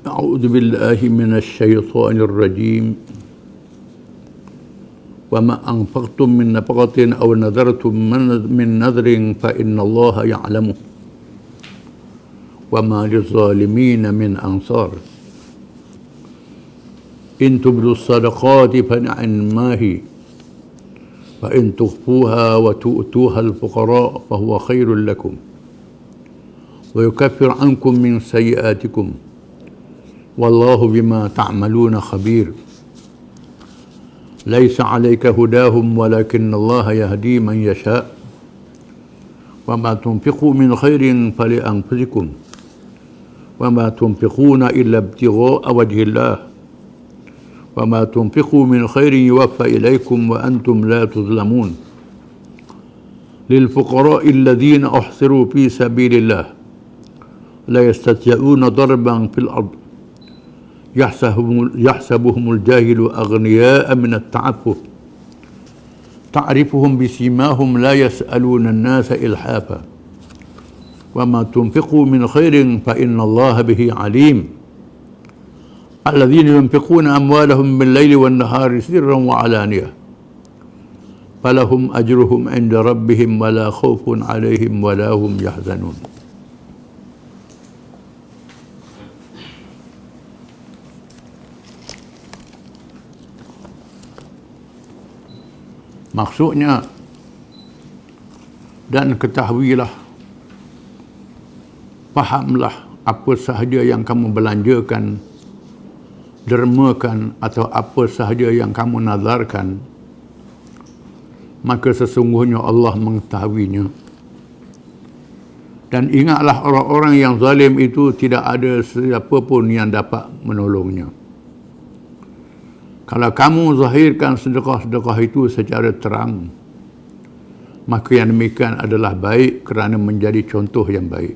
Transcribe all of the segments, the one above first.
أعوذ بالله من الشيطان الرجيم وما أنفقتم من نفقة أو نذرتم من نذر فإن الله يعلمه وما للظالمين من أنصار إن تبدوا الصدقات فنعما هي وإن تخفوها وتؤتوها الفقراء فهو خير لكم ويكفر عنكم من سيئاتكم والله بما تعملون خبير ليس عليك هداهم ولكن الله يهدي من يشاء وما تنفقوا من خير فلأنفسكم وما تنفقون إلا ابتغاء وجه الله وما تنفقوا من خير يوفى إليكم وأنتم لا تظلمون للفقراء الذين أحصروا في سبيل الله لا يستطيعون ضربا في الأرض يحسبهم الجاهل أغنياء من التعفف تعرفهم بسيماهم لا يسألون الناس إلحافا وما تنفقوا من خير فإن الله به عليم الذين ينفقون أموالهم بالليل والنهار سرا وعلانية فلهم أجرهم عند ربهم ولا خوف عليهم ولا هم يحزنون. Maksudnya, dan ketahuilah, fahamlah apa sahaja yang kamu belanjakan, dermakan atau apa sahaja yang kamu nazarkan, maka sesungguhnya Allah mengetahuinya. Dan ingatlah orang-orang yang zalim itu tidak ada siapa pun yang dapat menolongnya. Kalau kamu zahirkan sedekah-sedekah itu secara terang, maka yang demikian adalah baik kerana menjadi contoh yang baik.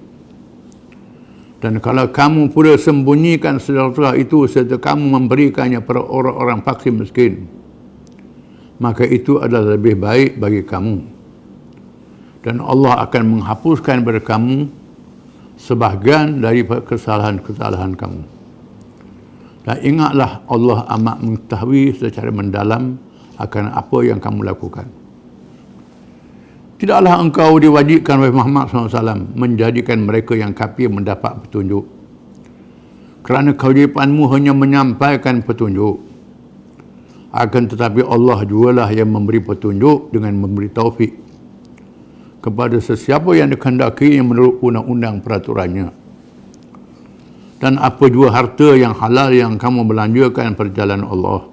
Dan kalau kamu pula sembunyikan sedekah itu serta kamu memberikannya pada orang-orang fakir miskin, maka itu adalah lebih baik bagi kamu. Dan Allah akan menghapuskan pada kamu sebahagian dari kesalahan-kesalahan kamu. Dan ingatlah Allah amat mengetahui secara mendalam akan apa yang kamu lakukan. Tidaklah engkau diwajibkan oleh Muhammad SAW menjadikan mereka yang kafir mendapat petunjuk. Kerana kewajipanmu hanya menyampaikan petunjuk. Akan tetapi Allah jugalah yang memberi petunjuk dengan memberi taufik kepada sesiapa yang dikehendaki menurut undang-undang peraturannya. Dan apa jua harta yang halal yang kamu belanjakan perjalanan Allah,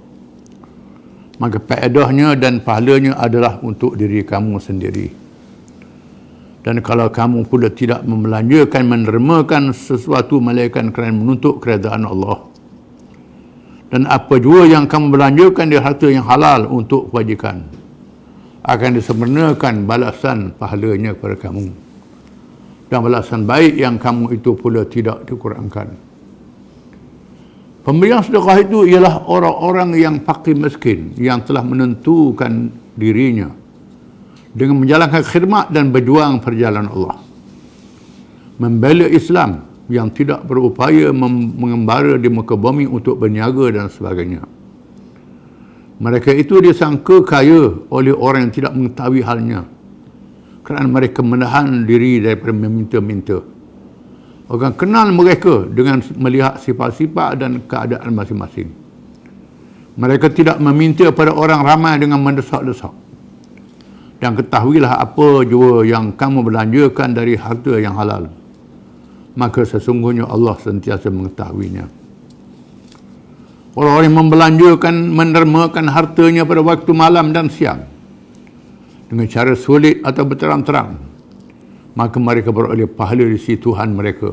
maka faedahnya dan pahalanya adalah untuk diri kamu sendiri. Dan kalau kamu pula tidak membelanjakan, mendermakan sesuatu melainkan kerana menuntut keredaan Allah, dan apa jua yang kamu belanjakan di harta yang halal untuk kebajikan, akan disempurnakan balasan pahalanya kepada kamu. Dan balasan baik yang kamu itu pula tidak dikurangkan. Pemberian sedekah itu ialah orang-orang yang fakir miskin yang telah menentukan dirinya dengan menjalankan khidmat dan berjuang perjalanan Allah, membela Islam yang tidak berupaya mengembara di muka bumi untuk berniaga dan sebagainya. Mereka itu disangka kaya oleh orang yang tidak mengetahui halnya, kerana mereka menahan diri daripada meminta-minta. Orang kenal mereka dengan melihat sifat-sifat dan keadaan masing-masing. Mereka tidak meminta pada orang ramai dengan mendesak-desak. Dan ketahuilah apa jua yang kamu belanjakan dari harta yang halal, maka sesungguhnya Allah sentiasa mengetahuinya. Orang-orang yang membelanjakan, mendermakan hartanya pada waktu malam dan siang dengan cara sulit atau berterang-terang, maka mereka beroleh pahala di sisi Tuhan mereka,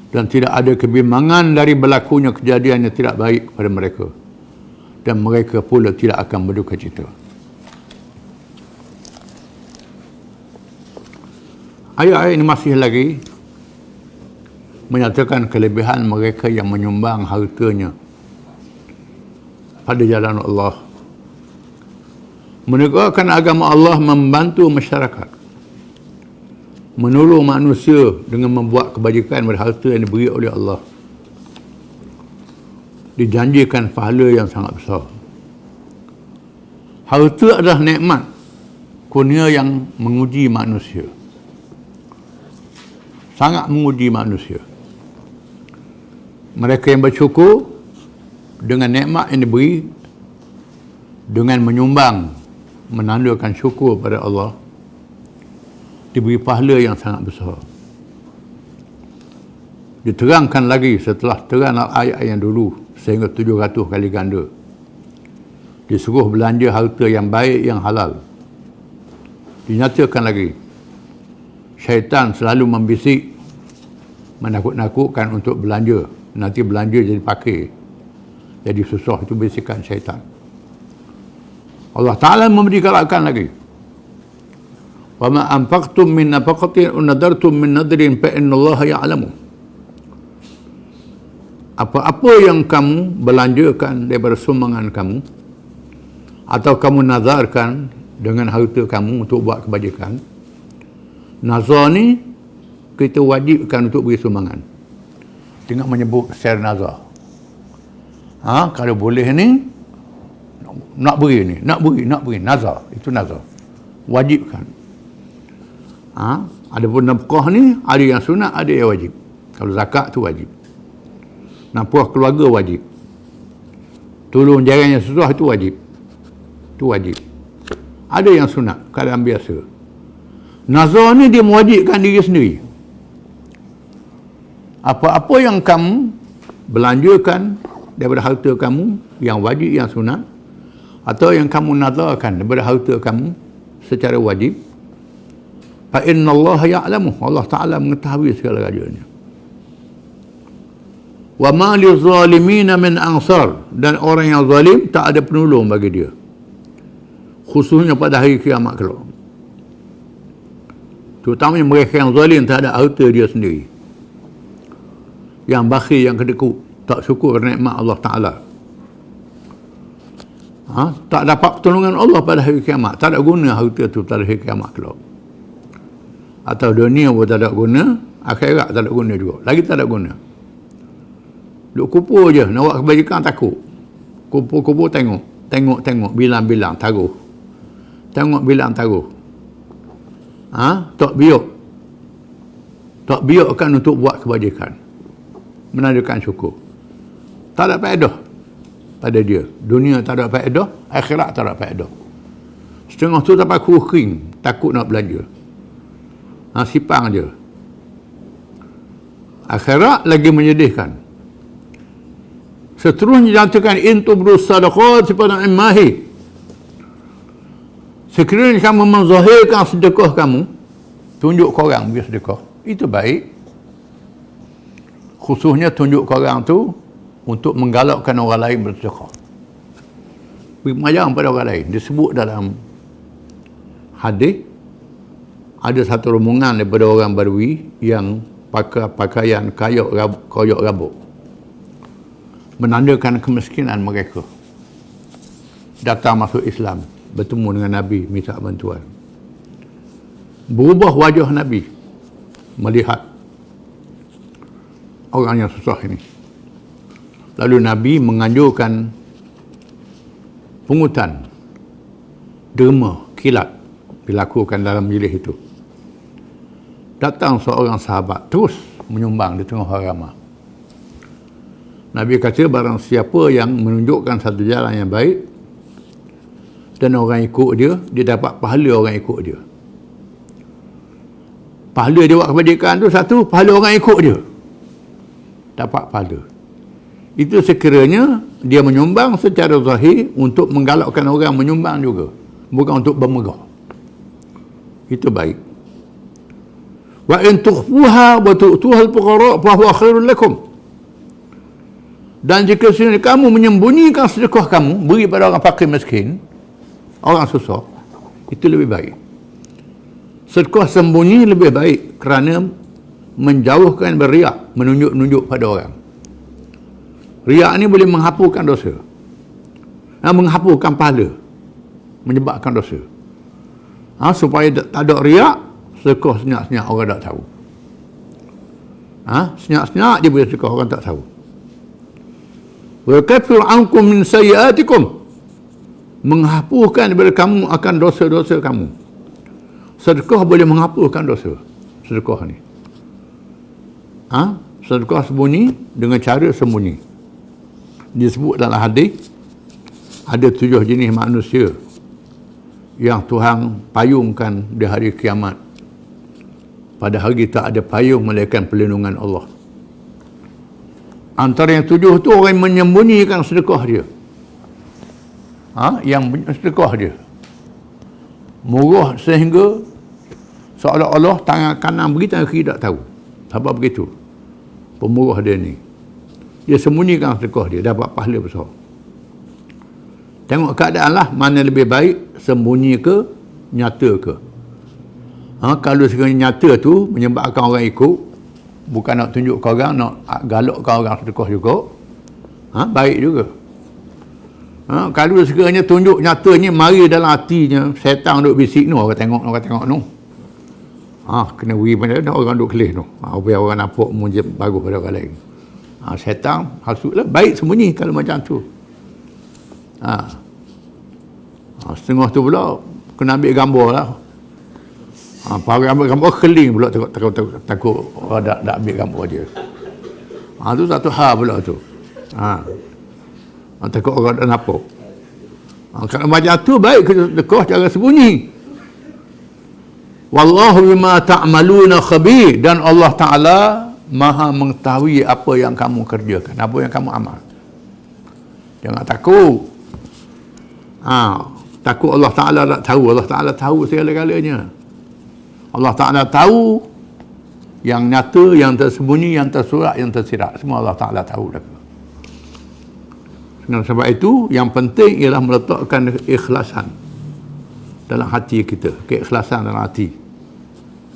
dan tidak ada kebimbangan dari berlakunya kejadian yang tidak baik kepada mereka, dan mereka pula tidak akan berduka cita. Ayat-ayat ini masih lagi menyatakan kelebihan mereka yang menyumbang hartanya pada jalan Allah, menegakkan agama Allah, membantu masyarakat, menolong manusia dengan membuat kebajikan pada harta yang diberi oleh Allah, dijanjikan pahala yang sangat besar. Harta adalah nikmat, kurnia yang menguji manusia. Sangat menguji manusia. Mereka yang bersyukur dengan nikmat yang diberi, dengan menyumbang, menandakan syukur pada Allah, diberi pahala yang sangat besar. Diterangkan lagi setelah terang ayat yang dulu sehingga 700 kali ganda. Disuruh belanja harta yang baik, yang halal. Dinyatakan lagi, syaitan selalu membisik, menakut-nakutkan untuk belanja. Nanti belanja jadi pakai, jadi susah. Itu bisikan syaitan. Allah Ta'ala memberi galakan lagi. Wa ma anfaqtum min nafaqatin aw nadartum min nadrin fa innallaha ya'lamu. Apa-apa yang kamu belanjakan daripada sumbangan kamu, atau kamu nazarkan dengan harta kamu untuk buat kebajikan, nazar ni kita wajibkan untuk beri sumbangan. Tengok menyebut share nazar. Kalau boleh ni, nak beri nazar. Itu nazar. Wajibkan. Ada pun nafkah ni, ada yang sunat, ada yang wajib. Kalau zakat tu wajib. Nafkah keluarga wajib. Tolong jaran yang susah itu wajib. Itu wajib. Ada yang sunat, keadaan biasa. Nazar ni dia mewajibkan diri sendiri. Apa-apa yang kamu belanjakan daripada harta kamu, yang wajib, yang sunat, atau yang kamu nazarkan daripada harta kamu secara wajib, fa innallaha ya'lamu, Allah Ta'ala mengetahui segala-galanya. Wa ma lizalimina min ansar, dan orang yang zalim tak ada penolong bagi dia, khususnya pada hari kiamat kelak. Terutamanya mereka yang zalim terhadap harta dia sendiri, yang bakhil, yang kedekut, tak syukur nikmat Allah Ta'ala. Tak dapat pertolongan Allah pada hari kiamat. Tak ada guna harta tu pada hari kiamat kelak. Atau dunia pun tak ada guna, akhirat tak ada guna juga. Lagi tak ada guna. Duk kumpul je, nak buat kebajikan takut. Kumpul-kumpul tengok, bilang-bilang, taruh. Tengok, bilang, taruh. Tak biarkan untuk buat kebajikan, menandakan syukur. Tak ada faedah pada dia. Dunia tak ada faedah, akhirat tak ada faedah. Setengah tu dapat kering, takut nak belanja. Sipang je. Akhirat lagi menyedihkan. Seterusnya dinyatakan in tubdu sadaqat pada imahi. Sekiranya kamu menzahirkan sedekah kamu, tunjuk ke orang bagi sedekah, itu baik. Khususnya tunjuk ke orang tu untuk menggalakkan orang lain bersedekah. Mengajar pada orang lain. Disebut dalam hadis, ada satu rombongan daripada orang Badui yang pakai pakaian koyok rabuk, menandakan kemiskinan mereka. Datang masuk Islam, bertemu dengan Nabi, minta bantuan. Berubah wajah Nabi melihat orang yang susah ini. Lalu Nabi menganjurkan pungutan, derma, kilat dilakukan dalam majlis itu. Datang seorang sahabat terus menyumbang di tengah orang ramai. Nabi kata barang siapa yang menunjukkan satu jalan yang baik dan orang ikut dia, dia dapat pahala orang ikut dia. Pahala dia buat kebajikan tu satu, pahala orang ikut dia dapat pahala. Itu sekiranya dia menyumbang secara zahir untuk menggalakkan orang menyumbang juga, bukan untuk bermegah. Itu baik. Wa in tukhfuha wa tu'tuha al-fuqara fa huwa khairul lakum. Dan jika kamu menyembunyikan sedekah kamu, beri pada orang fakir miskin, orang susah, itu lebih baik. Sedekah sembunyi lebih baik kerana menjauhkan beriak, menunjuk-nunjuk pada orang. Riak ni boleh menghapuskan dosa, menghapuskan pahala, menyebabkan dosa. Supaya tak ada riak, sedekah senyap-senyap orang tak tahu. Senyap-senyap dia boleh sedekah, orang tak tahu. Wa yakfir ankum min sayyiatikum, menghapuskan daripada kamu akan dosa-dosa kamu. Sedekah boleh menghapuskan dosa. Sedekah ni. Sedekah sembunyi dengan cara sembunyi. Disebut dalam hadis, ada 7 jenis manusia yang Tuhan payungkan di hari kiamat. Pada hari tak ada payung melainkan perlindungan Allah. Antara yang 7 tu orang yang menyembunyikan sedekah dia. Yang sedekah dia murah sehingga seolah-olah tangan kanan beri, tangan kiri tak tahu. Sebab begitu pemurah dia ni, dia sembunyikan sedekah dia, dapat pahala besar. Tengok keadaan lah, mana lebih baik, sembunyi ke nyata ke. Kalau sekiranya nyata tu menyebabkan orang ikut, bukan nak tunjuk ke orang, nak galakkan orang sedekah juga, baik juga. Kalau sekiranya tunjuk nyatanya, mari dalam hatinya syaitan duk bisik, orang tengok no. Kena beri pada orang duk kelih tu. Biar orang nampak mujib bagus pada orang lain. Syaitan hasutlah, baik sembunyi kalau macam tu. Setengah tu pula kena ambil gambar lah. Para ambil gambar keling pula, takut orang tak ambil gambar dia. Tu satu hal pula tu. Takut orang tak nampak. Kalau macam tu baik sedekah cara sembunyi. Wallahu bima ta'maluna khabir, dan Allah Ta'ala maha mengetahui apa yang kamu kerjakan, apa yang kamu amal. Jangan takut. Takut Allah Ta'ala tak tahu. Allah Ta'ala tahu segala-galanya. Allah Ta'ala tahu yang nyata, yang tersembunyi, yang tersurat, yang tersirat. Semua Allah Ta'ala tahu. Dengan sebab itu, yang penting ialah meletakkan keikhlasan dalam hati kita. Keikhlasan dalam hati.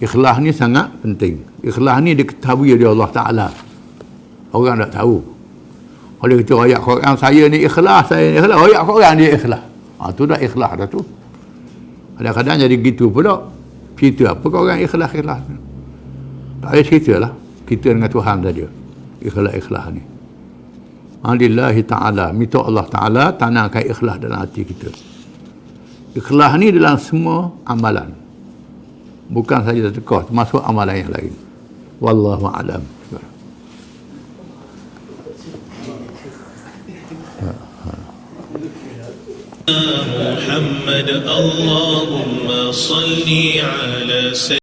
Ikhlas ni sangat penting. Ikhlas ni diketahui oleh Allah Ta'ala. Orang tak tahu. Oleh kita ayat Quran, saya ni ikhlas, saya ni ikhlas. Ayat Quran dia ikhlas. Tu dah ikhlas dah tu. Kadang-kadang jadi gitu pula. Cerita apa kau orang ikhlas? Tak ada cerita lah. Kita dengan Tuhan saja. Ikhlas ni. Lillahi ta'ala. Minta Allah Ta'ala tanamkan ikhlas dalam hati kita. Ikhlas ni dalam semua amalan. Bukan saja sedekah, termasuk amalan yang lain. Wallahu a'lam. محمد اللهم صل على سيدنا